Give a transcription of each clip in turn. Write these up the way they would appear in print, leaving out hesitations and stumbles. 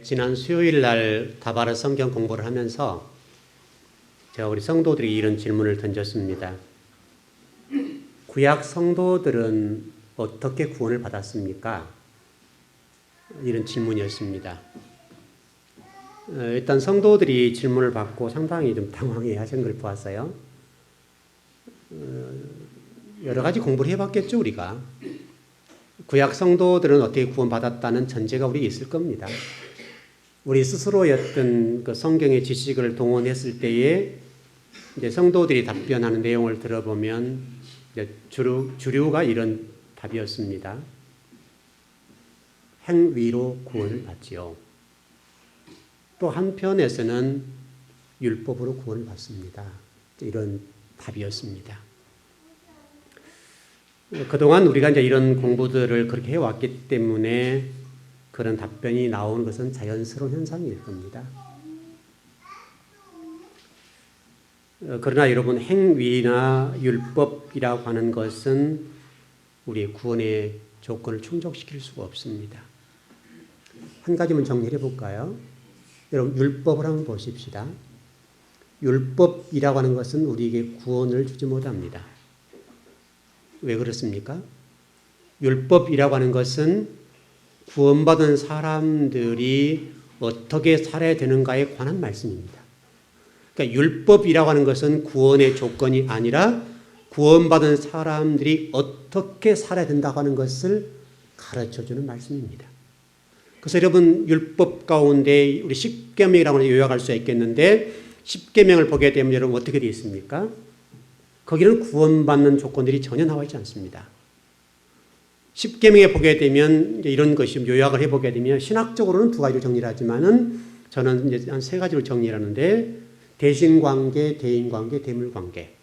지난 수요일 날 다바라 성경 공부를 하면서 제가 우리 성도들이 이런 질문을 던졌습니다. 구약 성도들은 어떻게 구원을 받았습니까? 이런 질문이었습니다. 일단 성도들이 질문을 받고 상당히 좀 당황해 하신 걸 보았어요. 여러 가지 공부를 해봤겠죠, 우리가. 구약 성도들은 어떻게 구원받았다는 전제가 우리에 있을 겁니다. 우리 스스로였던 그 성경의 지식을 동원했을 때에 이제 성도들이 답변하는 내용을 들어보면 이제 주류가 이런 답이었습니다. 행위로 구원을 받지요. 또 한편에서는 율법으로 구원을 받습니다. 이런 답이었습니다. 그동안 우리가 이제 이런 공부들을 그렇게 해왔기 때문에 그런 답변이 나오는 것은 자연스러운 현상일 겁니다. 그러나 여러분, 행위나 율법이라고 하는 것은 우리의 구원의 조건을 충족시킬 수가 없습니다. 한 가지만 정리해 볼까요? 여러분, 율법을 한번 보십시다. 율법이라고 하는 것은 우리에게 구원을 주지 못합니다. 왜 그렇습니까? 율법이라고 하는 것은 구원받은 사람들이 어떻게 살아야 되는가에 관한 말씀입니다. 그러니까 율법이라고 하는 것은 구원의 조건이 아니라 구원받은 사람들이 어떻게 살아야 된다고 하는 것을 가르쳐주는 말씀입니다. 그래서 여러분, 율법 가운데 우리 십계명이라고 요약할 수 있겠는데 십계명을 보게 되면 여러분 어떻게 되어 있습니까? 거기는 구원받는 조건들이 전혀 나와 있지 않습니다. 십계명에 보게 되면 이런 것이 요약을 해보게 되면 신학적으로는 두 가지로 정리를 하지만은 저는 이제 한 세 가지로 정리를 하는데 대신관계, 대인관계, 대물관계.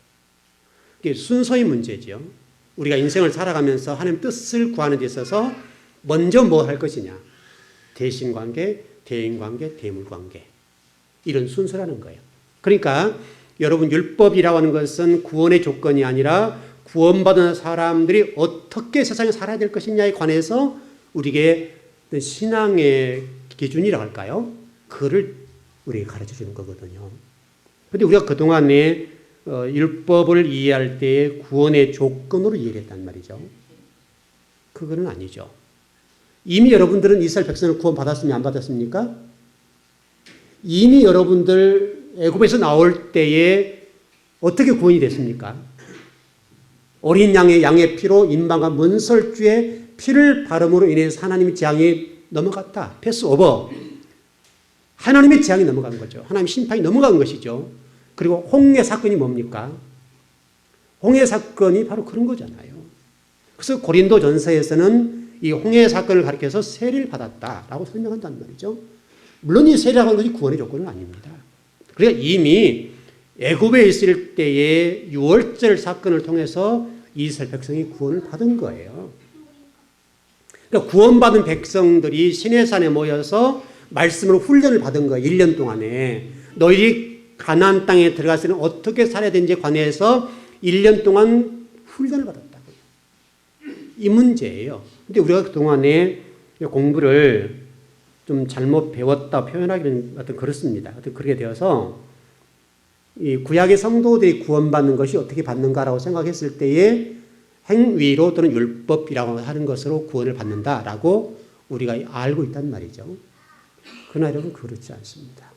이게 순서의 문제죠. 우리가 인생을 살아가면서 하나님 뜻을 구하는 데 있어서 먼저 뭐 할 것이냐. 대신관계, 대인관계, 대물관계. 이런 순서라는 거예요. 그러니까 여러분, 율법이라고 하는 것은 구원의 조건이 아니라 구원받은 사람들이 어떻게 세상에 살아야 될 것이냐에 관해서 우리에게 신앙의 기준이라고 할까요? 그를 우리에게 가르쳐 주는 거거든요. 그런데 우리가 그동안에 율법을 이해할 때 구원의 조건으로 이해를 했단 말이죠. 그거는 아니죠. 이미 여러분들은 이스라엘 백성을 구원받았습니까? 안 받았습니까? 이미 여러분들 애굽에서 나올 때에 어떻게 구원이 됐습니까? 어린 양의 피로 인방과 문설주의 피를 바름으로 인해서 하나님의 재앙이 넘어갔다. 패스오버. 하나님의 재앙이 넘어간 거죠. 하나님의 심판이 넘어간 것이죠. 그리고 홍해 사건이 뭡니까? 홍해 사건이 바로 그런 거잖아요. 그래서 고린도 전서에서는 이 홍해 사건을 가리켜서 세례를 받았다라고 설명한단 말이죠. 물론 이 세례라고 하는 것이 구원의 조건은 아닙니다. 그러니까 이미 애굽에 있을 때의 유월절 사건을 통해서 이스라엘 백성이 구원을 받은 거예요. 그러니까 구원받은 백성들이 시내산에 모여서 말씀으로 훈련을 받은 거예요. 1년 동안에. 너희들이 가나안 땅에 들어갔을 때는 어떻게 살아야 되는지에 관해서 1년 동안 훈련을 받았다고요. 이 문제예요. 근데 우리가 그동안에 공부를 좀 잘못 배웠다 표현하기는 어떤 그렇습니다. 어떤 그렇게 되어서 이 구약의 성도들이 구원받는 것이 어떻게 받는가라고 생각했을 때에 행위로 또는 율법이라고 하는 것으로 구원을 받는다라고 우리가 알고 있단 말이죠. 그러나 여러분, 그렇지 않습니다.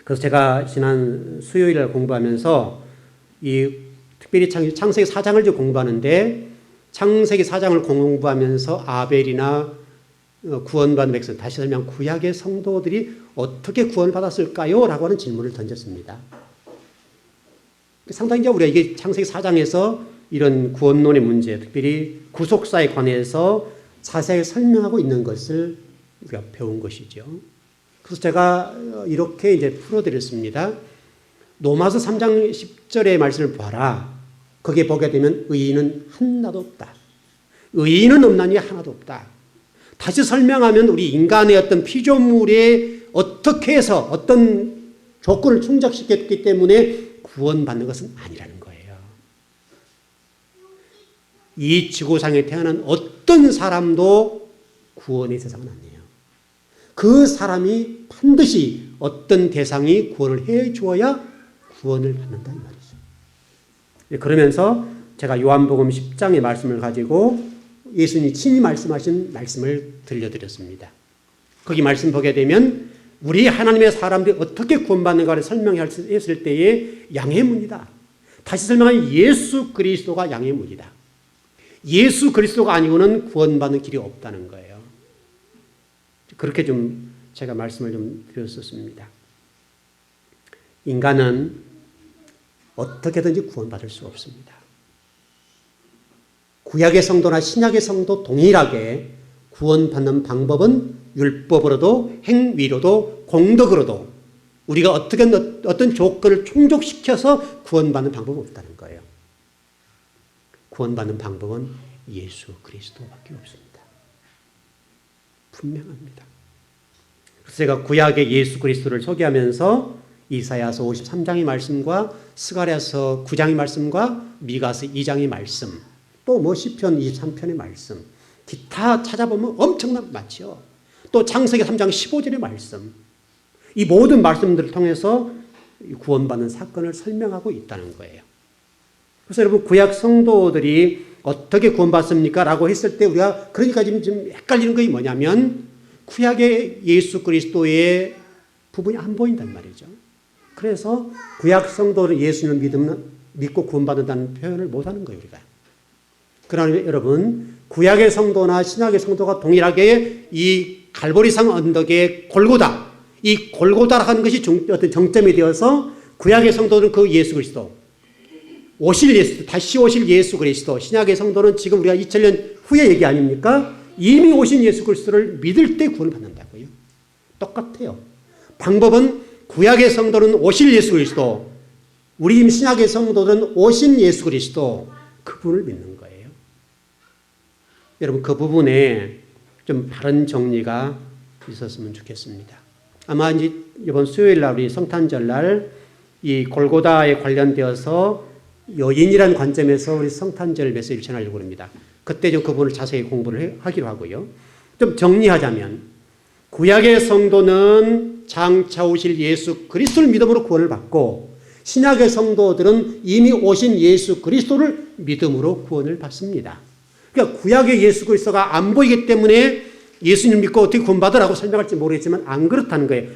그래서 제가 지난 수요일에 공부하면서 특별히 창세기 4장을 공부하는데 창세기 4장을 공부하면서 아벨이나 구원받은 백성, 다시 설명 구약의 성도들이 어떻게 구원을 받았을까요? 라고 하는 질문을 던졌습니다. 상당히 이제 우리가 이게 창세기 4장에서 이런 구원론의 문제, 특별히 구속사에 관해서 자세히 설명하고 있는 것을 우리가 배운 것이죠. 그래서 제가 이렇게 이제 풀어드렸습니다. 로마서 3장 10절의 말씀을 봐라. 거기에 보게 되면 의인은 하나도 없다. 의인은 없나니 하나도 없다. 다시 설명하면 우리 인간의 어떤 피조물에 어떻게 해서 어떤 조건을 충족시켰기 때문에 구원받는 것은 아니라는 거예요. 이 지구상에 태어난 어떤 사람도 구원의 대상은 아니에요. 그 사람이 반드시 어떤 대상이 구원을 해 주어야 구원을 받는다 이 말이죠. 그러면서 제가 요한복음 10장의 말씀을 가지고 예수님이 친히 말씀하신 말씀을 들려드렸습니다. 거기 말씀 보게 되면 우리 하나님의 사람들이 어떻게 구원받는가를 설명했을 때에 양의 문이다. 다시 설명하면 예수 그리스도가 양의 문이다. 예수 그리스도가 아니고는 구원받는 길이 없다는 거예요. 그렇게 좀 제가 말씀을 좀 드렸었습니다. 인간은 어떻게든지 구원받을 수 없습니다. 구약의 성도나 신약의 성도 동일하게 구원받는 방법은 율법으로도 행위로도 공덕으로도 우리가 어떤 조건을 충족시켜서 구원받는 방법은 없다는 거예요. 구원받는 방법은 예수 그리스도밖에 없습니다. 분명합니다. 그래서 제가 구약의 예수 그리스도를 소개하면서 이사야서 53장의 말씀과 스가랴서 9장의 말씀과 미가서 2장의 말씀 또 시편 23편의 말씀 기타 찾아보면 엄청난 많죠. 또 창세기 3장 15절의 말씀 이 모든 말씀들을 통해서 구원받는 사건을 설명하고 있다는 거예요. 그래서 여러분 구약 성도들이 어떻게 구원받습니까? 라고 했을 때 우리가 그러니까 지금 헷갈리는 것이 뭐냐면 구약의 예수 그리스도의 부분이 안 보인단 말이죠. 그래서 구약 성도를 예수님을 믿고 구원받는다는 표현을 못하는 거예요. 우리가. 그러나 여러분 구약의 성도나 신약의 성도가 동일하게 이 갈보리산 언덕의 골고다 이 골고다라고 하는 것이 어떤 정점이 되어서 구약의 성도는 그 예수 그리스도 오실 예수 다시 오실 예수 그리스도 신약의 성도는 지금 우리가 2000년 후의 얘기 아닙니까? 이미 오신 예수 그리스도를 믿을 때 구원을 받는다고요. 똑같아요. 방법은 구약의 성도는 오실 예수 그리스도 우리 신약의 성도들은 오신 예수 그리스도 그분을 믿는 거예요. 여러분 그 부분에 좀 바른 정리가 있었으면 좋겠습니다. 아마 이제 이번 수요일 날 우리 성탄절날 이 골고다에 관련되어서 여인이라는 관점에서 우리 성탄절 메시지를 전하려고 합니다. 그때 좀 그 부분을 자세히 공부를 하기로 하고요. 좀 정리하자면 구약의 성도는 장차 오실 예수 그리스도를 믿음으로 구원을 받고 신약의 성도들은 이미 오신 예수 그리스도를 믿음으로 구원을 받습니다. 그러니까 구약의 예수 그리스도가 안 보이기 때문에 예수님 믿고 어떻게 구원받으라고 설명할지 모르겠지만 안 그렇다는 거예요.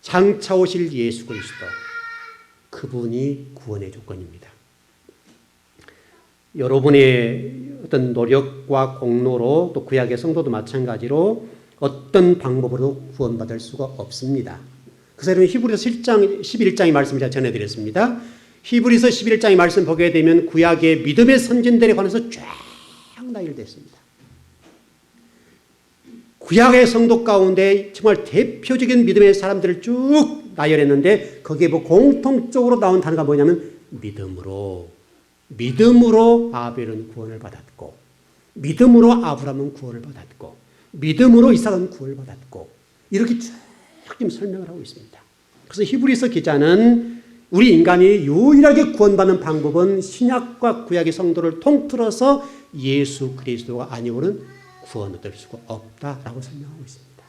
장차 오실 예수 그리스도 그분이 구원의 조건입니다. 여러분의 어떤 노력과 공로로 또 구약의 성도도 마찬가지로 어떤 방법으로도 구원받을 수가 없습니다. 그래서 여러분 히브리서 11장의 말씀을 제가 전해드렸습니다. 히브리서 11장의 말씀 보게 되면 구약의 믿음의 선진들에 관해서 쫙 나열됐습니다. 구약의 성도 가운데 정말 대표적인 믿음의 사람들을 쭉 나열했는데 거기에 공통적으로 나온 단어가 뭐냐면 믿음으로 아벨은 구원을 받았고 믿음으로 아브라함은 구원을 받았고 믿음으로 이삭은 구원을 받았고 이렇게 쭉 지금 설명을 하고 있습니다. 그래서 히브리서 기자는 우리 인간이 유일하게 구원받는 방법은 신약과 구약의 성도를 통틀어서 예수 그리스도가 아니고는 구원을 얻을 수가 없다라고 설명하고 있습니다.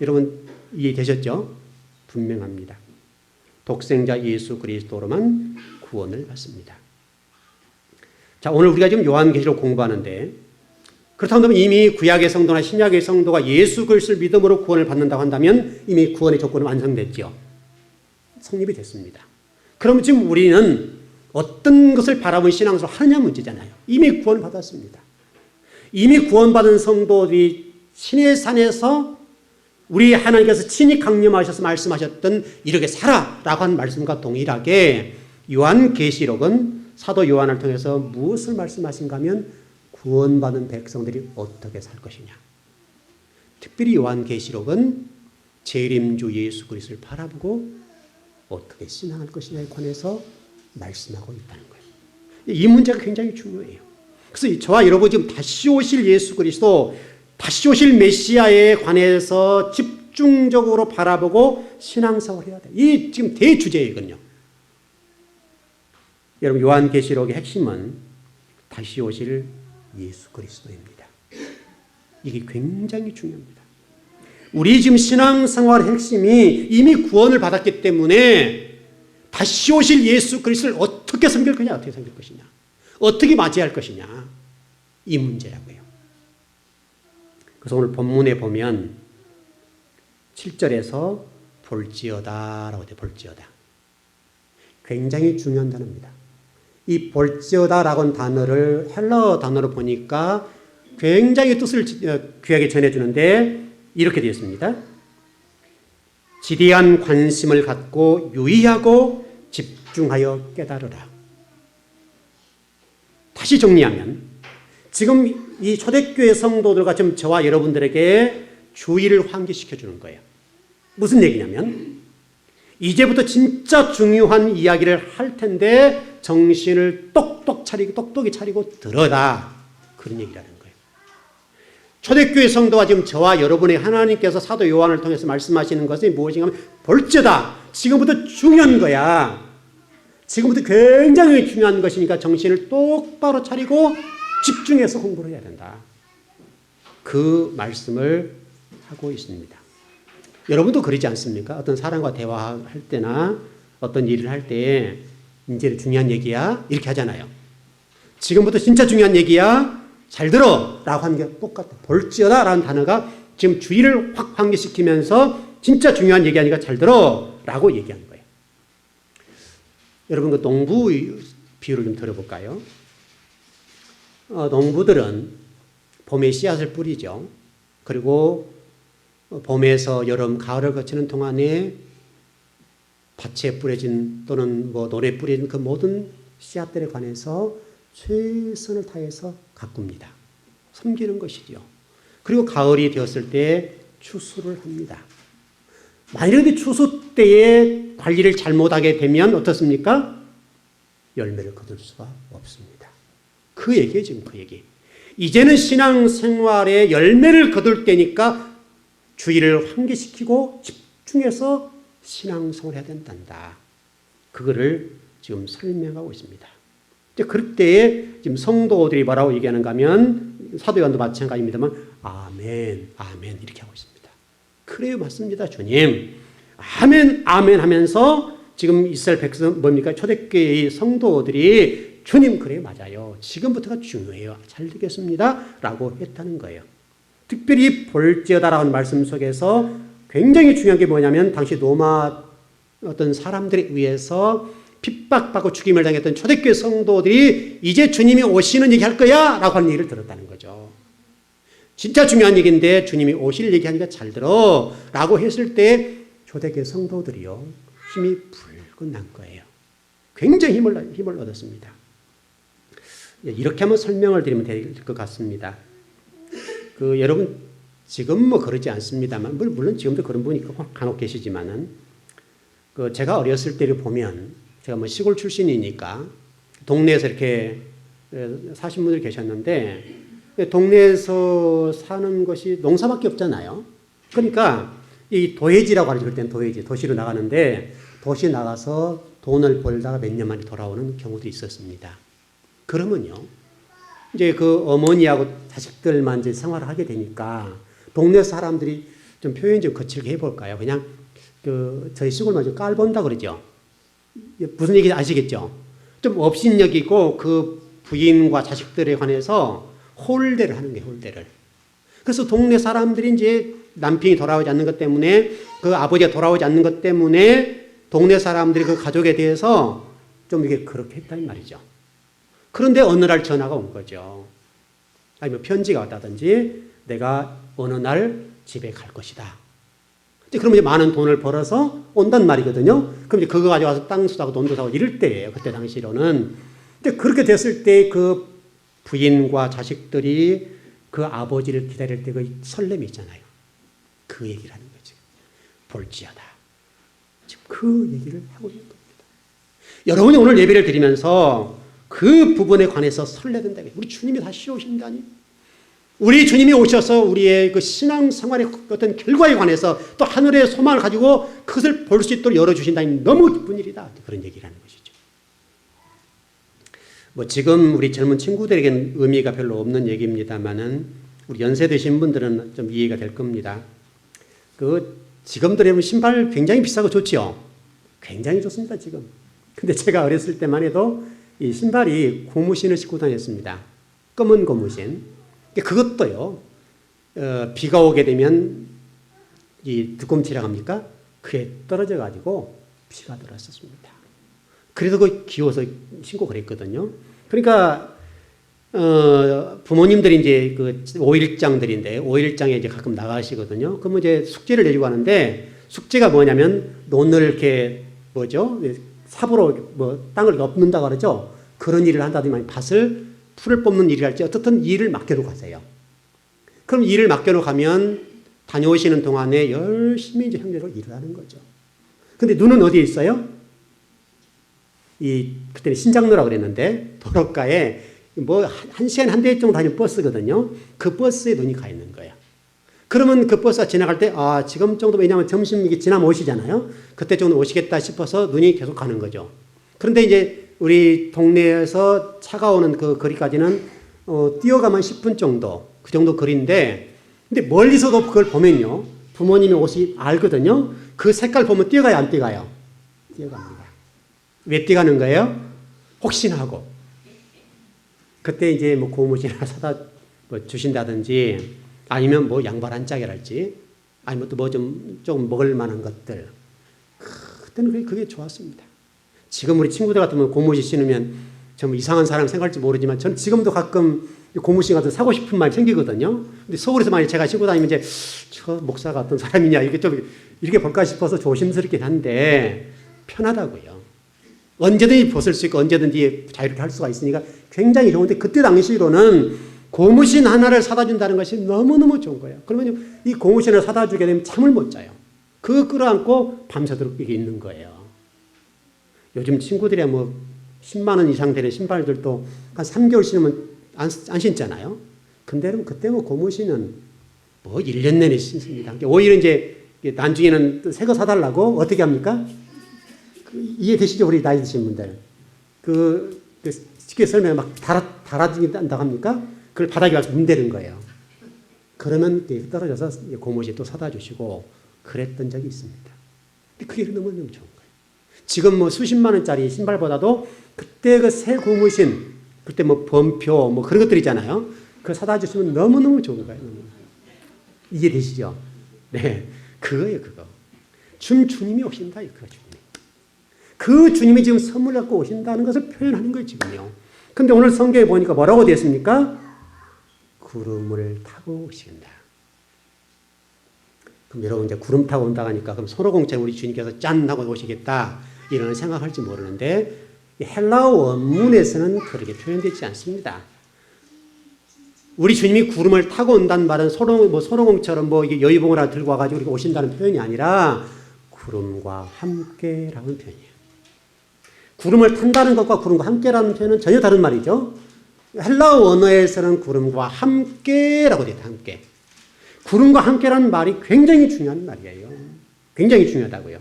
여러분 이해되셨죠? 분명합니다. 독생자 예수 그리스도로만 구원을 받습니다. 자, 오늘 우리가 지금 요한계시록 공부하는데 그렇다면 이미 구약의 성도나 신약의 성도가 예수 그리스도를 믿음으로 구원을 받는다고 한다면 이미 구원의 조건은 완성됐죠. 성립이 됐습니다. 그럼 지금 우리는 어떤 것을 바라본 신앙으로 하느냐 문제잖아요. 이미 구원을 받았습니다. 이미 구원받은 성도들이 신의 산에서 우리 하나님께서 친히 강림하셔서 말씀하셨던 이렇게 살아라고 한 말씀과 동일하게 요한계시록은 사도 요한을 통해서 무엇을 말씀하신가 하면 구원받은 백성들이 어떻게 살 것이냐. 특별히 요한계시록은 재림주 예수 그리스도를 바라보고 어떻게 신앙할 것이냐에 관해서 말씀하고 있다는 거예요. 이 문제가 굉장히 중요해요. 그래서 저와 여러분 지금 다시 오실 예수 그리스도, 다시 오실 메시아에 관해서 집중적으로 바라보고 신앙생활을 해야 돼요. 이 지금 대주제이거든요. 여러분 요한계시록의 핵심은 다시 오실 예수 그리스도입니다. 이게 굉장히 중요합니다. 우리 지금 신앙생활의 핵심이 이미 구원을 받았기 때문에 다시 오실 예수 그리스도를 어떻게 섬길 거냐, 어떻게 섬길 것이냐, 어떻게 맞이할 것이냐, 이 문제라고요. 그래서 오늘 본문에 보면 7절에서 볼지어다라고 돼요. 볼지어다. 굉장히 중요한 단어입니다. 이 볼지어다라고 단어를 헬라어 단어로 보니까 굉장히 뜻을 귀하게 전해주는데 이렇게 되어 있습니다. 지대한 관심을 갖고 유의하고 집중하여 깨달으라. 다시 정리하면 지금 이 초대교회 성도들과 지금 저와 여러분들에게 주의를 환기시켜 주는 거예요. 무슨 얘기냐면 이제부터 진짜 중요한 이야기를 할 텐데 정신을 똑똑히 차리고 들어라. 그런 얘기라는 거예요. 초대교회 성도와 지금 저와 여러분의 하나님께서 사도 요한을 통해서 말씀하시는 것이 무엇인가 하면 볼지어다. 지금부터 중요한 거야. 지금부터 굉장히 중요한 것이니까 정신을 똑바로 차리고 집중해서 공부를 해야 된다. 그 말씀을 하고 있습니다. 여러분도 그러지 않습니까? 어떤 사람과 대화할 때나 어떤 일을 할 때 이제 중요한 얘기야 이렇게 하잖아요. 지금부터 진짜 중요한 얘기야 잘 들어 라고 하는 게 똑같아. 볼지어다 라는 단어가 지금 주의를 확 환기시키면서 진짜 중요한 얘기하니까 잘 들어 라고 얘기하는 거예요. 여러분 그 농부 비유를 좀 들어볼까요? 농부들은 봄에 씨앗을 뿌리죠. 그리고 봄에서 여름, 가을을 거치는 동안에 밭에 뿌려진 또는 논에 뿌려진 그 모든 씨앗들에 관해서 최선을 다해서 가꿉니다. 섬기는 것이죠. 그리고 가을이 되었을 때 추수를 합니다. 만약에 추수 때에 관리를 잘못하게 되면 어떻습니까? 열매를 거둘 수가 없습니다. 그 얘기예요, 지금 그 얘기. 이제는 신앙생활에 열매를 거둘 때니까 주의를 환기시키고 집중해서 신앙생활을 해야 된단다. 그거를 지금 설명하고 있습니다. 그럴 때에 지금 성도들이 뭐라고 얘기하는가 하면 사도 요한도 마찬가지입니다만 아멘, 아멘 이렇게 하고 있습니다. 그래요, 맞습니다, 주님. 아멘, 아멘 하면서 지금 이스라엘 백성 뭡니까? 초대교회의 성도들이 주님 그래요, 맞아요. 지금부터가 중요해요. 잘 되겠습니다. 라고 했다는 거예요. 특별히 볼지어다라는 말씀 속에서 굉장히 중요한 게 뭐냐면 당시 로마 어떤 사람들에 의해서 핍박받고 죽임을 당했던 초대교회 성도들이 이제 주님이 오시는 얘기 할 거야 라고 하는 얘기를 들었다는 거죠. 진짜 중요한 얘기인데 주님이 오실 얘기하니까 잘 들어 라고 했을 때 초대교회 성도들이요 힘이 불끈 난 거예요. 굉장히 힘을 얻었습니다. 이렇게 한번 설명을 드리면 될 것 같습니다. 여러분 지금 그러지 않습니다만 물론 지금도 그런 분이 간혹 계시지만은 제가 어렸을 때를 보면 제가 시골 출신이니까 동네에서 이렇게 사신 분들이 계셨는데 동네에서 사는 것이 농사밖에 없잖아요. 그러니까 이 도회지라고 하죠. 그럴 때는 도회지, 도시로 나가는데 도시 나가서 돈을 벌다가 몇 년 만에 돌아오는 경우도 있었습니다. 그러면요, 이제 그 어머니하고 자식들만 이제 생활을 하게 되니까 동네 사람들이 좀 표현 좀 거칠게 해볼까요? 그냥 저희 시골만 좀 깔본다 그러죠. 무슨 얘기인지 아시겠죠? 좀 업신여기고 그 부인과 자식들에 관해서 홀대를 하는 거예요, 홀대를. 그래서 동네 사람들이 이제 남편이 돌아오지 않는 것 때문에 그 아버지가 돌아오지 않는 것 때문에 동네 사람들이 그 가족에 대해서 좀 이게 그렇게 했단 말이죠. 그런데 어느 날 전화가 온 거죠. 아니면 편지가 왔다든지 내가 어느 날 집에 갈 것이다. 그러면 이제 많은 돈을 벌어서 온단 말이거든요. 그럼 이제 그거 가져와서 땅도 사고 돈도 사고 이럴 때예요. 그때 당시로는. 근데 그렇게 됐을 때 그 부인과 자식들이 그 아버지를 기다릴 때 그 설렘이 있잖아요. 그 얘기를 하는 거죠. 볼지어다. 지금 그 얘기를 하고 있는 겁니다. 여러분이 오늘 예배를 드리면서 그 부분에 관해서 설레야 된다. 우리 주님이 다시 오신다니. 우리 주님이 오셔서 우리의 그 신앙생활의 어떤 결과에 관해서 또 하늘의 소망을 가지고 그것을 볼 수 있도록 열어주신다니 너무 기쁜 일이다. 그런 얘기를 하는 것이죠. 지금 우리 젊은 친구들에게는 의미가 별로 없는 얘기입니다만은 우리 연세 드신 분들은 좀 이해가 될 겁니다. 지금 들으면 신발 굉장히 비싸고 좋죠. 굉장히 좋습니다, 지금. 근데 제가 어렸을 때만 해도 이 신발이 고무신을 신고 다녔습니다. 검은 고무신. 그것도요, 비가 오게 되면 이 두꺼움치라고 합니까? 그게 떨어져가지고 피가 들었었습니다. 그래서 그 기워서 신고 그랬거든요. 그러니까, 부모님들이 이제 그 5일장들인데, 5일장에 이제 가끔 나가시거든요. 그러면 이제 숙제를 내주고 하는데, 숙제가 뭐냐면, 논을 이렇게, 삽으로 땅을 엎는다고 그러죠? 그런 일을 한다든지, 밭을, 풀을 뽑는 일을 할지, 어떻든 일을 맡겨놓고 가세요. 그럼 일을 맡겨놓고 가면, 다녀오시는 동안에 열심히 이제 형제로 일을 하는 거죠. 근데 눈은 어디에 있어요? 그때는 신장로라고 그랬는데, 도로가에 한 시간에 한 대 정도 다니는 버스거든요. 그 버스에 눈이 가 있는 거예요. 그러면 그 버스가 지나갈 때, 지금 정도, 왜냐하면 점심 이게 지나면 오시잖아요. 그때 정도 오시겠다 싶어서 눈이 계속 가는 거죠. 그런데 이제 우리 동네에서 차가 오는 그 거리까지는, 뛰어가면 10분 정도, 그 정도 거리인데, 근데 멀리서도 그걸 보면요. 부모님이 옷이 알거든요. 그 색깔 보면 뛰어가요, 안 뛰어가요? 뛰어갑니다. 왜 뛰어가는 거예요? 혹시나 하고. 그때 이제 고무신 하나 사다 주신다든지, 아니면 양말 한 짝이랄지, 아니면 또 좀 먹을 만한 것들. 그때는 그게 좋았습니다. 지금 우리 친구들 같으면 고무신 신으면 좀 이상한 사람 생각할지 모르지만, 전 지금도 가끔 고무신 같은 사고 싶은 마음이 생기거든요. 근데 서울에서 만약 제가 신고 다니면 이제 저 목사가 어떤 사람이냐 이렇게 볼까 싶어서 조심스럽긴 한데 편하다고요. 언제든지 벗을 수 있고 언제든지 자유롭게 할 수가 있으니까 굉장히 좋은데, 그때 당시로는 고무신 하나를 사다 준다는 것이 너무너무 좋은 거예요. 그러면 이 고무신을 사다 주게 되면 잠을 못 자요. 그거 끌어안고 밤새도록 이게 있는 거예요. 요즘 친구들이 10만 원 이상 되는 신발들도 한 3개월 신으면 안 신잖아요. 근데 그때 고무신은 1년 내내 신습니다. 오히려 이제 나중에는 새 거 사달라고 어떻게 합니까? 이해되시죠? 우리 나이 드신 분들. 쉽게 설명해 달아준다고 합니까? 그걸 바닥에 가서 문대는 거예요. 그러면 떨어져서 고무신 또 사다 주시고 그랬던 적이 있습니다. 그게 너무너무 좋은 거예요. 지금 수십만 원짜리 신발보다도 그때 그 새 고무신, 그때 범표 그런 것들 있잖아요. 그거 사다 주시면 너무너무 좋은 거예요. 이해되시죠? 네. 그거예요, 그거. 주님이 오신다, 그거 주님이. 그 주님이 지금 선물 갖고 오신다는 것을 표현하는 거예요, 지금요. 근데 오늘 성경에 보니까 뭐라고 되어 있습니까? 구름을 타고 오신다. 그럼 여러분 이제 구름 타고 온다고 하니까 그럼 손오공처럼 우리 주님께서 짠 하고 오시겠다 이런 생각할지 모르는데, 헬라어 원문에서는 그렇게 표현되지 않습니다. 우리 주님이 구름을 타고 온다는 말은 소롱처럼 이게 여의봉을 하나 들고 와가지고 이렇게 오신다는 표현이 아니라 구름과 함께라는 표현이에요. 구름을 탄다는 것과 구름과 함께라는 표현은 전혀 다른 말이죠. 헬라어 원어에서는 구름과 함께라고 되어 있다. 함께. 구름과 함께라는 말이 굉장히 중요한 말이에요. 굉장히 중요하다고요.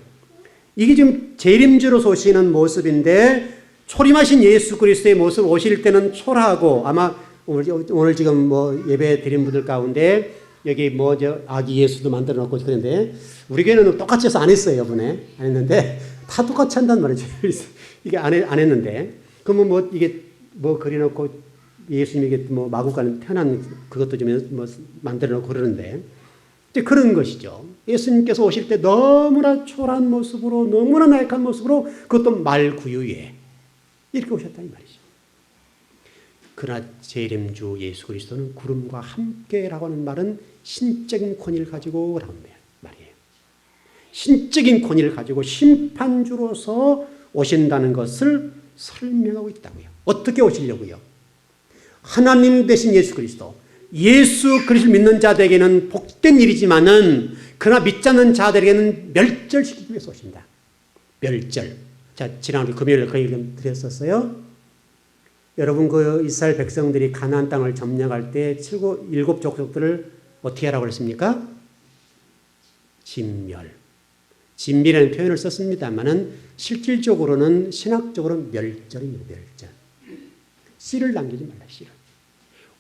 이게 지금 재림주로서 오시는 모습인데, 초림하신 예수 그리스도의 모습 오실 때는 초라하고, 아마 오늘 지금 예배 드린 분들 가운데 여기 아기 예수도 만들어 놓고 그런데 우리 교회는 똑같이 해서 안 했어요, 이번에. 안 했는데 다 똑같이 한단 말이죠. 이게 안 했는데, 그러면 이게 그려놓고 예수님에게 마구간 태어난 그것도 좀 만들어 놓고 그러는데, 이제 그런 것이죠. 예수님께서 오실 때 너무나 초라한 모습으로, 너무나 나약한 모습으로, 그것도 말구유에 이렇게 오셨다는 말이죠. 그러나 재림주 예수 그리스도는 구름과 함께라고 하는 말은 신적인 권위를 가지고 오라는 말이에요. 신적인 권위를 가지고 심판주로서 오신다는 것을 설명하고 있다고요. 어떻게 오시려고요? 하나님 되신 예수 그리스도, 예수 그리스도를 믿는 자들에게는 복된 일이지만은 그러나 믿지 않는 자들에게는 멸절시키기 위해서 오신다. 멸절. 자, 지난주 금요일에 그 얘기 좀 드렸었어요. 여러분, 이스라엘 백성들이 가나안 땅을 점령할 때 7 족속들을 어떻게 하라고 그랬습니까? 진멸. 진멸이라는 표현을 썼습니다만은 실질적으로는 신학적으로는 멸절입니다. 멸절. 씨를 남기지 말라. 씨를.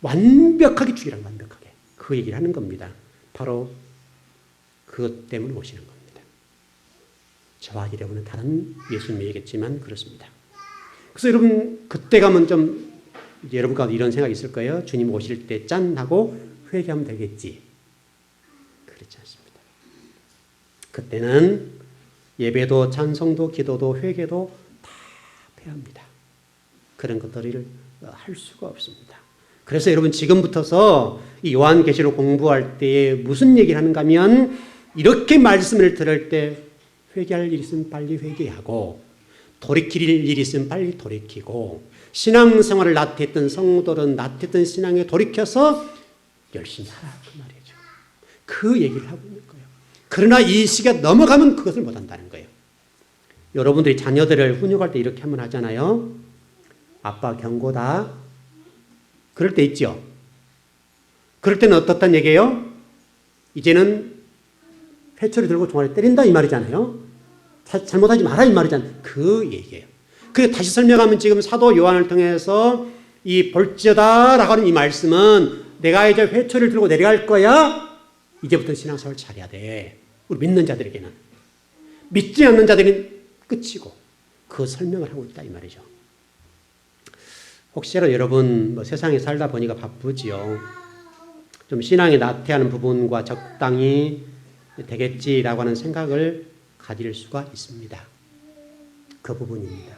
완벽하게 죽이라. 완벽하게. 그 얘기를 하는 겁니다. 바로 그것 때문에 오시는 겁니다. 저와 여러분은 다른 예수님이겠지만 그렇습니다. 그래서 여러분 그때 가면 좀 여러분 가운데 이런 생각이 있을 거예요. 주님 오실 때 짠 하고 회개하면 되겠지. 그렇지 않습니다. 그때는 예배도 찬송도 기도도 회개도 다 패합니다. 그런 것들을 할 수가 없습니다. 그래서 여러분 지금부터서 이 요한계시록 공부할 때에 무슨 얘기를 하는가 하면 이렇게 말씀을 들을 때 회개할 일 있으면 빨리 회개하고 돌이킬 일 있으면 빨리 돌이키고 신앙생활을 나태했던 성도들은 나태했던 신앙에 돌이켜서 열심히 하라 그 말이죠. 그 얘기를 하고 있는 거예요. 그러나 이 시기가 넘어가면 그것을 못한다는 거예요. 여러분들이 자녀들을 훈육할 때 이렇게 한번 하잖아요. 아빠 경고다. 그럴 때 있죠. 그럴 때는 어떻단 얘기예요? 이제는 회초리 들고 종아리 때린다 이 말이잖아요. 잘못하지 마라 이 말이잖아요. 그 얘기예요. 그래서 다시 설명하면 지금 사도 요한을 통해서 이 볼지어다라고 하는 이 말씀은 내가 이제 회초리를 들고 내려갈 거야. 이제부터 신앙생활을 잘해야 돼. 우리 믿는 자들에게는. 믿지 않는 자들은 끝이고 그 설명을 하고 있다 이 말이죠. 혹시라도 여러분 세상에 살다 보니까 바쁘지요. 좀 신앙에 나태하는 부분과 적당히 되겠지라고 하는 생각을 가질 수가 있습니다. 그 부분입니다.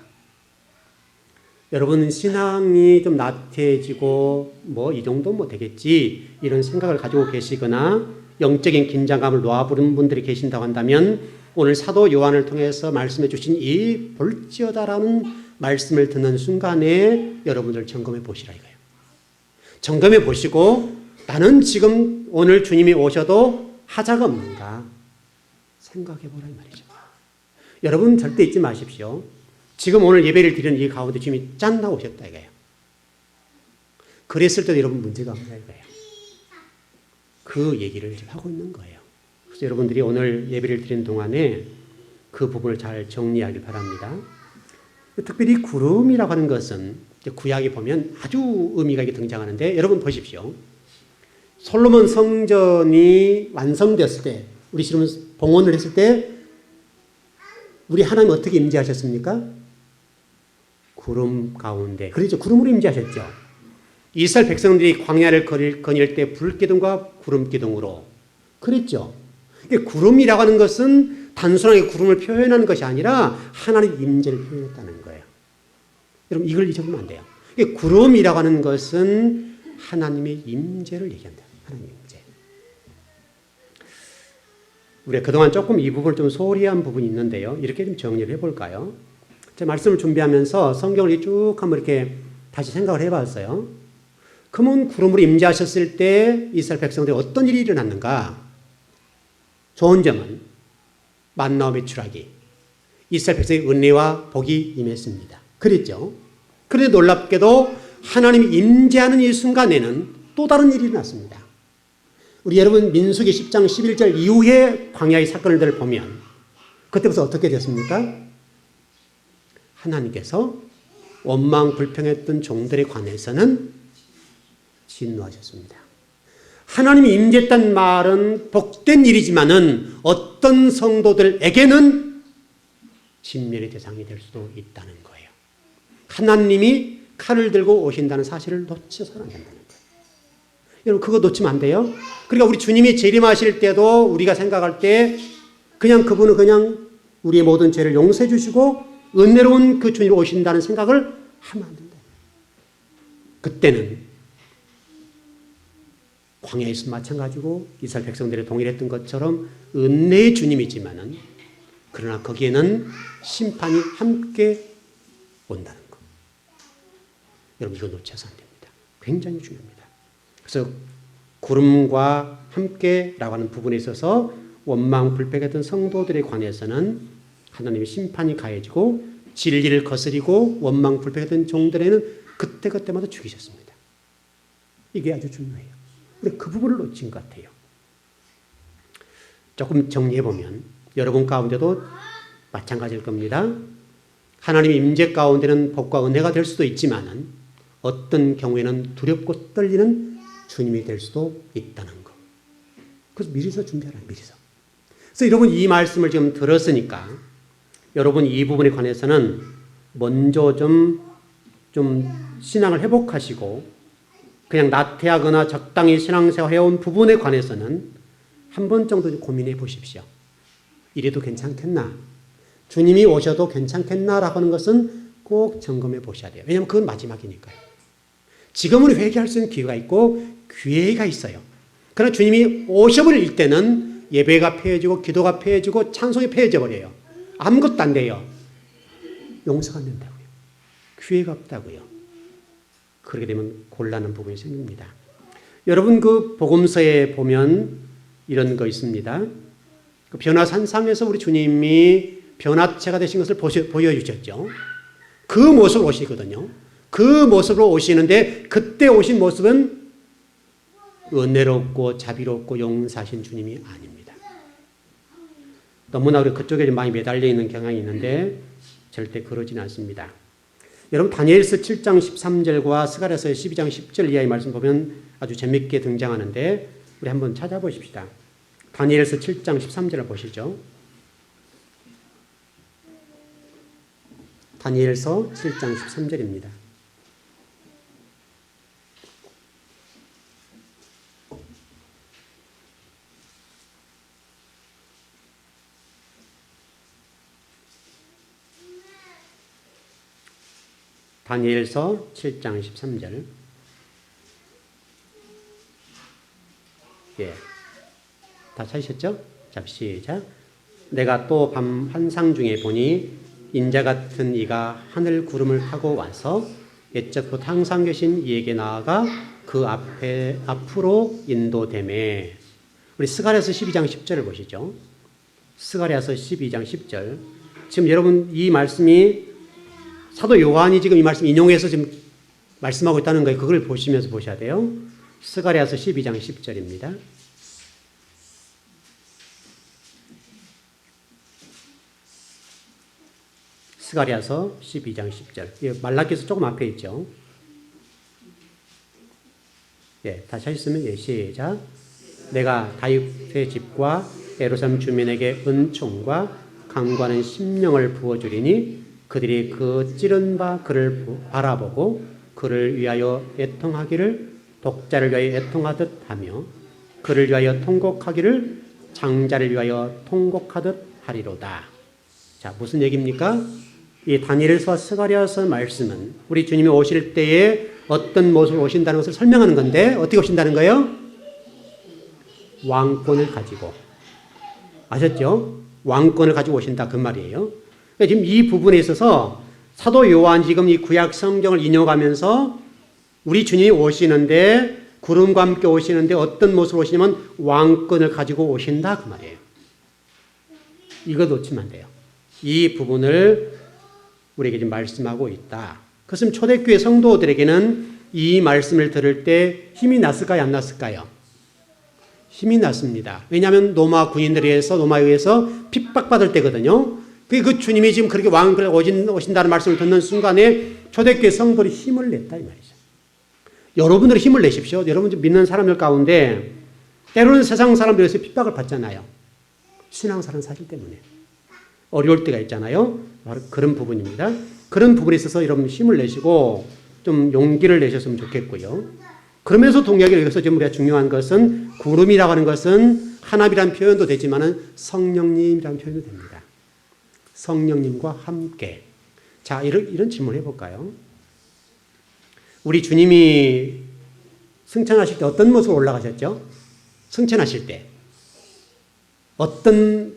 여러분 신앙이 좀 나태해지고 이 정도 되겠지 이런 생각을 가지고 계시거나 영적인 긴장감을 놓아부른 분들이 계신다고 한다면 오늘 사도 요한을 통해서 말씀해 주신 이 볼지어다라는 말씀을 듣는 순간에 여러분들 점검해 보시라 이거예요. 점검해 보시고 나는 지금 오늘 주님이 오셔도 하자가 없는가 생각해 보라 이 말이죠. 여러분 절대 잊지 마십시오. 지금 오늘 예배를 드리는 이 가운데 주님이 짠 나오셨다 이거예요. 그랬을 때도 여러분 문제가 없다 이거예요. 그 얘기를 지금 하고 있는 거예요. 그래서 여러분들이 오늘 예배를 드리는 동안에 그 부분을 잘 정리하길 바랍니다. 특별히 구름이라고 하는 것은 구약에 보면 아주 의미가 있게 등장하는데 여러분 보십시오. 솔로몬 성전이 완성되었을 때 우리 지금 봉헌을 했을 때 우리 하나님 어떻게 임재하셨습니까? 구름 가운데. 그렇죠. 구름으로 임재하셨죠. 이스라엘 백성들이 광야를 거닐 때 불기둥과 구름기둥으로 그랬죠. 구름이라고 하는 것은 단순하게 구름을 표현하는 것이 아니라 하나님의 임재를 표현했다는 거예요. 여러분 이걸 잊어보면 안 돼요. 구름이라고 하는 것은 하나님의 임재를 얘기한다. 하나님의 임재. 우리가 그동안 조금 이 부분을 좀 소홀히 한 부분이 있는데요. 이렇게 좀 정리를 해볼까요? 제 말씀을 준비하면서 성경을 쭉 한번 이렇게 다시 생각을 해봤어요. 그러면 구름으로 임재하셨을 때 이스라엘 백성들이 어떤 일이 일어났는가? 좋은 점은 만나와 메추라기 이스라엘 백성의 은혜와 복이 임했습니다. 그랬죠. 그런데 놀랍게도 하나님이 임재하는 이 순간에는 또 다른 일이 일어났습니다. 우리 여러분 민수기 10장 11절 이후에 광야의 사건을 보면 그때부터 어떻게 됐습니까? 하나님께서 원망 불평했던 종들에 관해서는 진노하셨습니다. 하나님이 임재했다는 말은 복된 일이지만은 어떤 성도들에게는 진멸의 대상이 될 수도 있다는 거예요. 하나님이 칼을 들고 오신다는 사실을 놓쳐서는 안 된다는 거예요. 여러분 그거 놓치면 안 돼요. 그러니까 우리 주님이 재림하실 때도 우리가 생각할 때 그냥 그분은 그냥 우리의 모든 죄를 용서해 주시고 은혜로운 그 주님이 오신다는 생각을 하면 안 된다. 그때는 광야에서 마찬가지고 이스라엘 백성들이 동일했던 것처럼 은혜의 주님이지만은 그러나 거기에는 심판이 함께 온다는 것. 여러분 이거 놓쳐서 안 됩니다. 굉장히 중요합니다. 그래서 구름과 함께라고 하는 부분에 있어서 원망 불평했던 성도들에 관해서는 하나님의 심판이 가해지고 진리를 거스리고 원망 불평했던 종들에는 그때그때마다 죽이셨습니다. 이게 아주 중요해요. 우리 그 부분을 놓친 것 같아요. 조금 정리해보면 여러분 가운데도 마찬가지일 겁니다. 하나님의 임재 가운데는 복과 은혜가 될 수도 있지만은 어떤 경우에는 두렵고 떨리는 주님이 될 수도 있다는 것. 그래서 미리서 준비하라. 미리서. 그래서 여러분 이 말씀을 지금 들었으니까 여러분 이 부분에 관해서는 먼저 좀 신앙을 회복하시고 그냥 나태하거나 적당히 신앙생활 해온 부분에 관해서는 한 번 정도 고민해 보십시오. 이래도 괜찮겠나? 주님이 오셔도 괜찮겠나라고 하는 것은 꼭 점검해 보셔야 돼요. 왜냐하면 그건 마지막이니까요. 지금은 회개할 수 있는 기회가 있고 기회가 있어요. 그러나 주님이 오셔버릴 때는 예배가 폐해지고 기도가 폐해지고 찬송이 폐해져 버려요. 아무것도 안 돼요. 용서가 안 된다고요. 기회가 없다고요. 그렇게 되면 곤란한 부분이 생깁니다. 여러분 그 복음서에 보면 이런 거 있습니다. 그 변화산상에서 우리 주님이 변화체가 되신 것을 보여주셨죠. 그 모습으로 오시거든요. 그 모습으로 오시는데 그때 오신 모습은 은혜롭고 자비롭고 용서하신 주님이 아닙니다. 너무나 우리 그쪽에 많이 매달려 있는 경향이 있는데 절대 그러지는 않습니다. 여러분 다니엘서 7장 13절과 스가랴서 12장 10절 이하의 말씀 보면 아주 재밌게 등장하는데 우리 한번 찾아보십시다. 다니엘서 7장 13절을 보시죠. 다니엘서 7장 13절입니다. 다니엘서 7장 13절. 예. 다 찾으셨죠? 자, 시작. 내가 또 밤 환상 중에 보니 인자 같은 이가 하늘 구름을 타고 와서 옛적부터 항상 계신 이에게 나아가 그 앞으로 인도되매. 우리 스가랴서 12장 10절을 보시죠. 스가랴서 12장 10절. 지금 여러분 이 말씀이 사도 요한이 지금 이 말씀 인용해서 지금 말씀하고 있다는 거예요. 그걸 보시면서 보셔야 돼요. 스가랴서 12장 10절입니다. 스가랴서 12장 10절. 말라기서 조금 앞에 있죠. 예, 다시 하셨으면 예, 시작. 내가 다윗의 집과 예루살렘 주민에게 은총과 강구하는 심령을 부어주리니 그들이 그 찌른 바 그를 바라보고 그를 위하여 애통하기를 독자를 위하여 애통하듯 하며 그를 위하여 통곡하기를 장자를 위하여 통곡하듯 하리로다. 자, 무슨 얘기입니까? 이 다니엘서와 스가랴서 말씀은 우리 주님이 오실 때에 어떤 모습으로 오신다는 것을 설명하는 건데 어떻게 오신다는 거예요? 왕권을 가지고. 아셨죠? 왕권을 가지고 오신다 그 말이에요. 그러니까 지금 이 부분에 있어서 사도 요한 지금 이 구약 성경을 인용하면서 우리 주님이 오시는데 구름과 함께 오시는데 어떤 모습으로 오시냐면 왕권을 가지고 오신다 그 말이에요. 이거 놓치면 안 돼요. 이 부분을 우리에게 지금 말씀하고 있다. 그것은 초대교회 성도들에게는 이 말씀을 들을 때 힘이 났을까요? 안 났을까요? 힘이 났습니다. 왜냐하면 로마 군인들에 의해서 로마에 의해서 핍박받을 때거든요. 그 주님이 지금 그렇게 왕을 오신다는 말씀을 듣는 순간에 초대교회 성도들이 힘을 냈다 이 말이죠. 여러분들이 힘을 내십시오. 여러분 믿는 사람들 가운데 때로는 세상 사람들에서 핍박을 받잖아요. 신앙사랑 사실 때문에. 어려울 때가 있잖아요. 바로 그런 부분입니다. 그런 부분에 있어서 여러분 힘을 내시고 좀 용기를 내셨으면 좋겠고요. 그러면서 동역을 여기서 좀 우리가 중요한 것은 구름이라고 하는 것은 하나님이라는 표현도 되지만 성령님이라는 표현도 됩니다. 성령님과 함께. 자, 이런 질문을 해볼까요? 우리 주님이 승천하실 때 어떤 모습으로 올라가셨죠? 승천하실 때. 어떤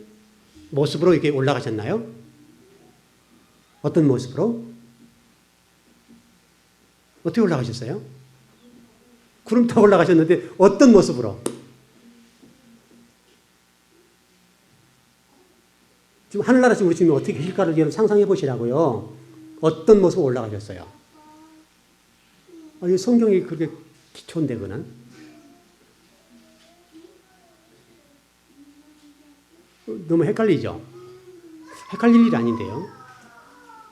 모습으로 이렇게 올라가셨나요? 어떤 모습으로? 어떻게 올라가셨어요? 구름 타고 올라가셨는데 어떤 모습으로? 지금 하늘나라에서 우리 주님이 어떻게 계실까를 여러분 상상해 보시라고요. 어떤 모습으로 올라가셨어요? 이 성경이 그렇게 기초인데 그는 너무 헷갈리죠? 헷갈릴 일이 아닌데요.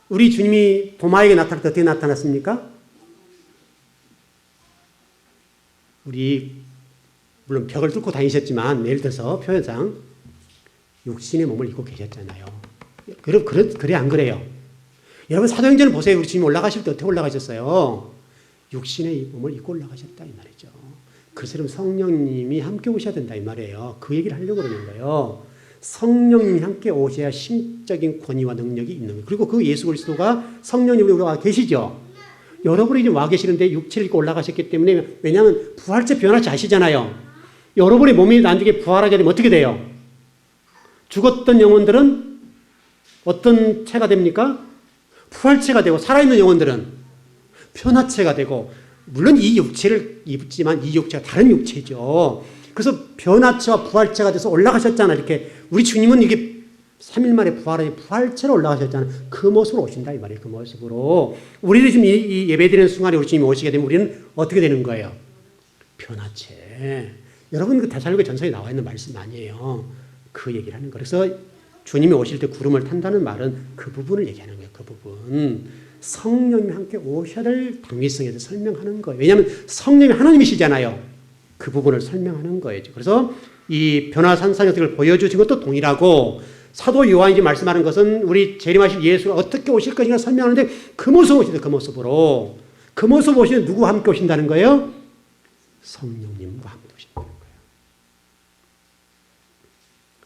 우리 주님이 도마에게 나타날 때 어떻게 나타났습니까? 우리 물론 벽을 뚫고 다니셨지만 예를 들어서 표현상 육신의 몸을 입고 계셨잖아요. 그래 안 그래요? 여러분 사도행전을 보세요. 우리 주님 올라가실 때 어떻게 올라가셨어요? 육신의 몸을 입고 올라가셨다 이 말이죠. 그처럼 성령님이 함께 오셔야 된다 이 말이에요. 그 얘기를 하려고 그러는 거예요. 성령님이 함께 오셔야 심적인 권위와 능력이 있는 거예요. 그리고 그 예수 그리스도가 성령님이 와 계시죠. 여러분이 지금 와 계시는데 육체를 입고 올라가셨기 때문에, 왜냐하면 부활체 변화치 아시잖아요. 여러분의 몸이 나중에 부활하게 되면 어떻게 돼요? 죽었던 영혼들은 어떤 체가 됩니까? 부활체가 되고, 살아있는 영혼들은 변화체가 되고, 물론 이 육체를 입지만 이 육체가 다른 육체죠. 그래서 변화체와 부활체가 돼서 올라가셨잖아요. 이렇게 우리 주님은 이게 3일 만에 부활체로 올라가셨잖아요. 그 모습으로 오신다 이 말이에요. 그 모습으로 우리는 지금 이 예배드리는 순간에 우리 주님이 오시게 되면 우리는 어떻게 되는 거예요? 변화체. 여러분 그 데살로니가 전서에 나와 있는 말씀 아니에요. 그 얘기를 하는 거예요. 그래서 주님이 오실 때 구름을 탄다는 말은 그 부분을 얘기하는 거예요. 그 부분. 성령님이 함께 오셔야 될 당위성에 대해서 설명하는 거예요. 왜냐하면 성령이 하나님이시잖아요. 그 부분을 설명하는 거예요. 그래서 이 변화산상을 보여주신 것도 동일하고, 사도 요한이 말씀하는 것은 우리 재림하실 예수가 어떻게 오실 것인가 설명하는데, 그 모습 오시다. 그 모습으로. 그 모습 오시면 누구와 함께 오신다는 거예요? 성령님과 함께 오신다는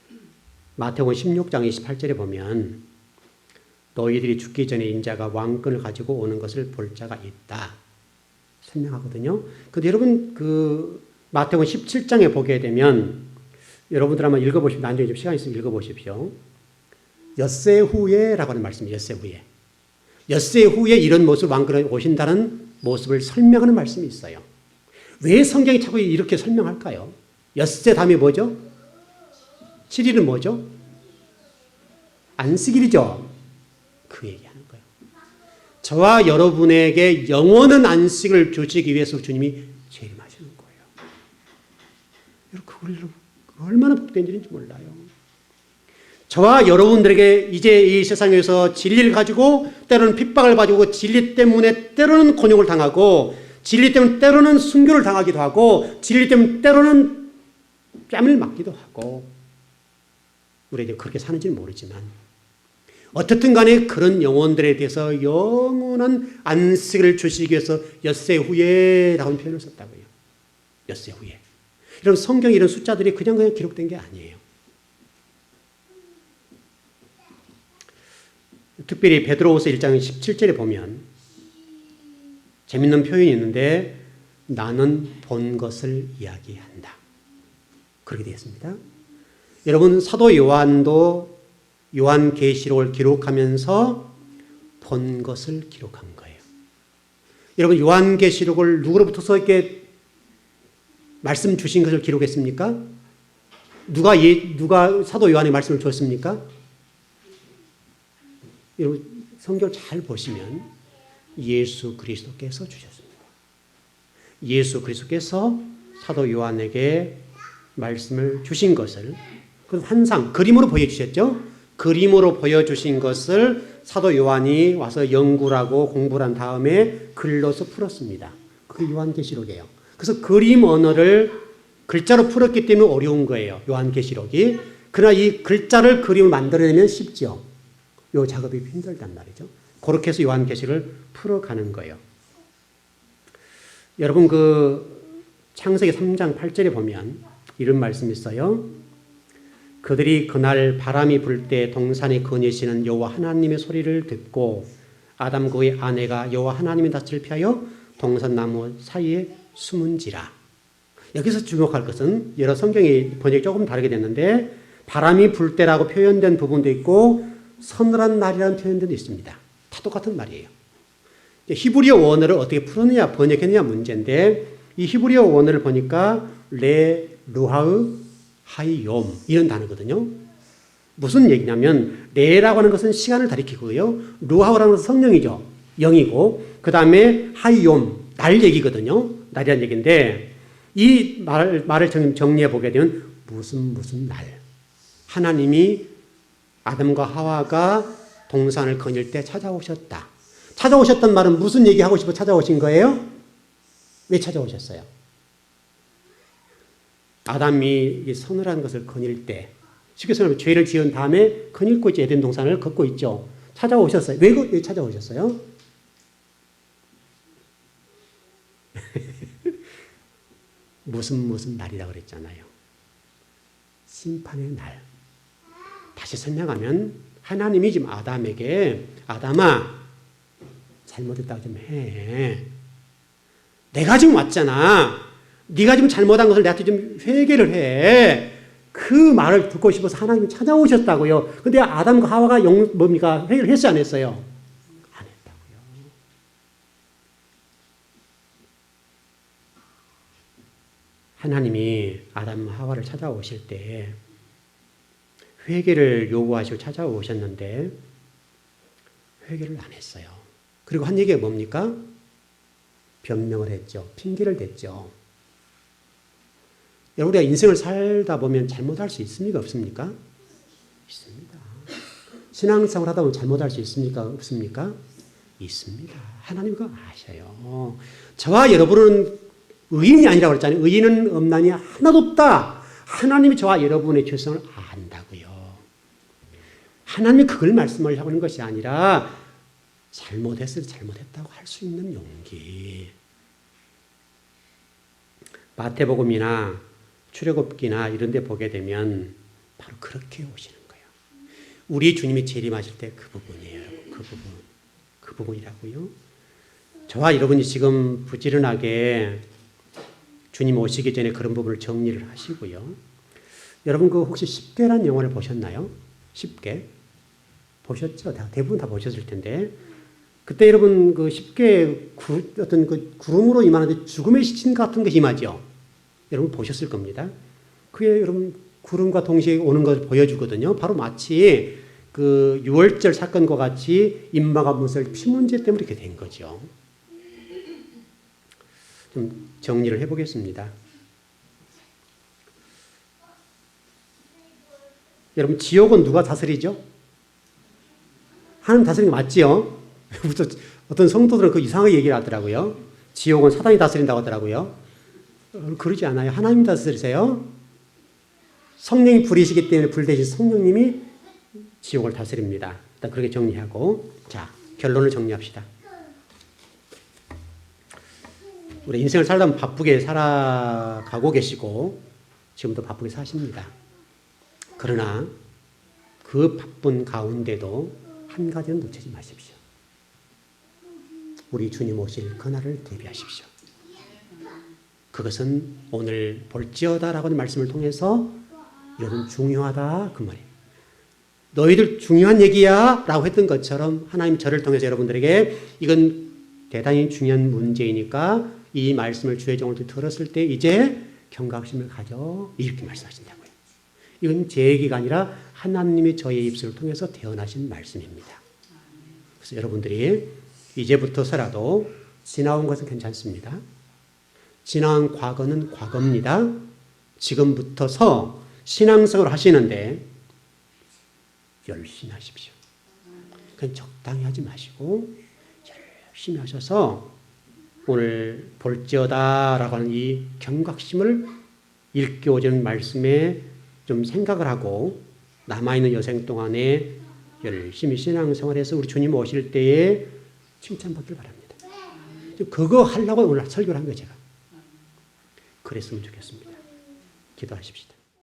거예요. 마태복음 16장 28절에 보면 너희들이 죽기 전에 인자가 왕권을 가지고 오는 것을 볼 자가 있다 설명하거든요. 근데 여러분 그 마태복음 17장에 보게 되면 여러분들 한번 읽어보십시오. 나중에 좀 시간 있으면 읽어보십시오. 엿새 후에라고 하는 말씀이에요. 엿새 후에. 엿새 후에 이런 모습 왕권에 오신다는 모습을 설명하는 말씀이 있어요. 왜 성경이 자꾸 이렇게 설명할까요? 엿새 다음에 뭐죠? 7일은 뭐죠? 안식일이죠. 그 얘기하는 거예요. 저와 여러분에게 영원한 안식을 주시기 위해서 주님이 재림하시는 거예요. 여러분 그걸 얼마나 복된 일인지 몰라요. 저와 여러분들에게 이제 이 세상에서 진리를 가지고 때로는 핍박을 가지고 진리 때문에 때로는 곤욕을 당하고 진리 때문에 때로는 순교를 당하기도 하고 진리 때문에 때로는 뺨을 맞기도 하고 우리에게 그렇게 사는지는 모르지만 어떻든 간에 그런 영혼들에 대해서 영원한 안식을 주시기 위해서 엿새 후에라는 표현을 썼다고요. 엿새 후에. 이런 성경에 이런 숫자들이 그냥 기록된 게 아니에요. 특별히 베드로후서 1장 17절에 보면 재밌는 표현이 있는데 나는 본 것을 이야기한다. 그렇게 되어 있습니다. 여러분 사도 요한도 요한계시록을 기록하면서 본 것을 기록한 거예요. 여러분 요한계시록을 누구로부터서 이렇게 말씀 주신 것을 기록했습니까? 누가 사도 요한의 말씀을 줬습니까? 여러분 성경을 잘 보시면 예수 그리스도께서 주셨습니다. 예수 그리스도께서 사도 요한에게 말씀을 주신 것을 그 환상, 그림으로 보여주셨죠? 그림으로 보여주신 것을 사도 요한이 와서 연구를 하고 공부를 한 다음에 글로서 풀었습니다. 그게 요한계시록이에요. 그래서 그림 언어를 글자로 풀었기 때문에 어려운 거예요. 요한계시록이. 그러나 이 글자를 그림을 만들어내면 쉽죠. 이 작업이 힘들단 말이죠. 그렇게 해서 요한계시록을 풀어가는 거예요. 여러분 그 창세기 3장 8절에 보면 이런 말씀이 있어요. 그들이 그날 바람이 불 때 동산에 거니시는 여호와 하나님의 소리를 듣고 아담 그의 아내가 여호와 하나님의 낯을 피하여 동산나무 사이에 숨은지라. 여기서 주목할 것은 여러 성경의 번역이 조금 다르게 됐는데 바람이 불 때라고 표현된 부분도 있고 서늘한 날이라는 표현도 있습니다. 다 똑같은 말이에요. 히브리어 원어를 어떻게 풀었느냐 번역했느냐 문제인데 이 히브리어 원어를 보니까 레 루하으 하이욤 이런 단어거든요. 무슨 얘기냐면 레라고 하는 것은 시간을 가리키고요. 루하우라는 것은 성령이죠. 영이고 그 다음에 하이욤 날 얘기거든요. 날이라는 얘기인데 이 말을 정리해 보게 되면 무슨 날 하나님이 아담과 하와가 동산을 거닐 때 찾아오셨다. 찾아오셨단 말은 무슨 얘기하고 싶어 찾아오신 거예요? 왜 찾아오셨어요? 아담이 서늘한 것을 거닐 때 쉽게 말하면 죄를 지은 다음에 거닐고 있죠. 에덴 동산을 걷고 있죠. 찾아오셨어요. 왜 찾아오셨어요? 무슨 날이라고 그랬잖아요. 심판의 날. 다시 설명하면 하나님이 지금 아담에게 아담아 잘못했다고 좀 해. 내가 지금 왔잖아. 네가 지금 잘못한 것을 내한테 좀 회개를 해. 그 말을 듣고 싶어서 하나님이 찾아오셨다고요. 근데 아담과 하와가 뭡니까? 회개를 했어요, 안 했어요? 안 했다고요. 하나님이 아담 하와를 찾아오실 때 회개를 요구하시고 찾아오셨는데 회개를 안 했어요. 그리고 한 얘기가 뭡니까? 변명을 했죠. 핑계를 댔죠. 우리가 인생을 살다 보면 잘못할 수 있습니까? 없습니까? 있습니다. 신앙생활 하다 보면 잘못할 수 있습니까? 없습니까? 있습니다. 하나님 그거 아셔요. 저와 여러분은 의인이 아니라고 그랬잖아요. 의인은 없나니 하나도 없다. 하나님이 저와 여러분의 죄성을 안다고요. 하나님이 그걸 말씀을 하고 있는 것이 아니라 잘못했을 때 잘못했다고 할 수 있는 용기. 마태복음이나 출애굽기나 이런 데 보게 되면 바로 그렇게 오시는 거예요. 우리 주님이 재림하실 때 그 부분이에요. 그 부분이라고요. 저와 여러분이 지금 부지런하게 주님 오시기 전에 그런 부분을 정리를 하시고요. 여러분 그 혹시 10계라는 영화를 보셨나요? 10계? 보셨죠? 대부분 다 보셨을 텐데 그때 여러분 그 10계 어떤 그 구름으로 임하는데 죽음의 시신 같은 것이 임하죠. 여러분 보셨을 겁니다. 그게 여러분 구름과 동시에 오는 것을 보여주거든요. 바로 마치 그 6월절 사건과 같이 인마가 무슬 피 문제 때문에 이렇게 된 거죠. 좀 정리를 해보겠습니다. 여러분 지옥은 누가 다스리죠? 하나님 다스리는 게 맞지요? 어떤 성도들은 그 이상하게 얘기를 하더라고요. 지옥은 사단이 다스린다고 하더라고요. 그러지 않아요. 하나님이 다스리세요. 성령이 불이시기 때문에 불 대신 성령님이 지옥을 다스립니다. 일단 그렇게 정리하고 자 결론을 정리합시다. 우리 인생을 살다 보면 바쁘게 살아가고 계시고 지금도 바쁘게 사십니다. 그러나 그 바쁜 가운데도 한 가지는 놓치지 마십시오. 우리 주님 오실 그날을 대비하십시오. 그것은 오늘 볼지어다라고 하는 말씀을 통해서 이것은 중요하다 그 말이에요. 너희들 중요한 얘기야 라고 했던 것처럼 하나님 저를 통해서 여러분들에게 이건 대단히 중요한 문제이니까 이 말씀을 주의 종을 들었을 때 이제 경각심을 가져 이렇게 말씀하신다고요. 이건 제 얘기가 아니라 하나님이 저의 입술을 통해서 태어나신 말씀입니다. 그래서 여러분들이 이제부터서라도 지나온 것은 괜찮습니다. 지나온 과거는 과거입니다. 지금부터서 신앙생활을 하시는데 열심히 하십시오. 그냥 적당히 하지 마시고 열심히 하셔서 오늘 볼지어다라고 하는 이 경각심을 일깨워주는 말씀에 좀 생각을 하고 남아있는 여생 동안에 열심히 신앙생활해서 우리 주님 오실 때에 칭찬받길 바랍니다. 그거 하려고 오늘 설교를 한 거예요, 제가. 그랬으면 좋겠습니다. 기도하십시다.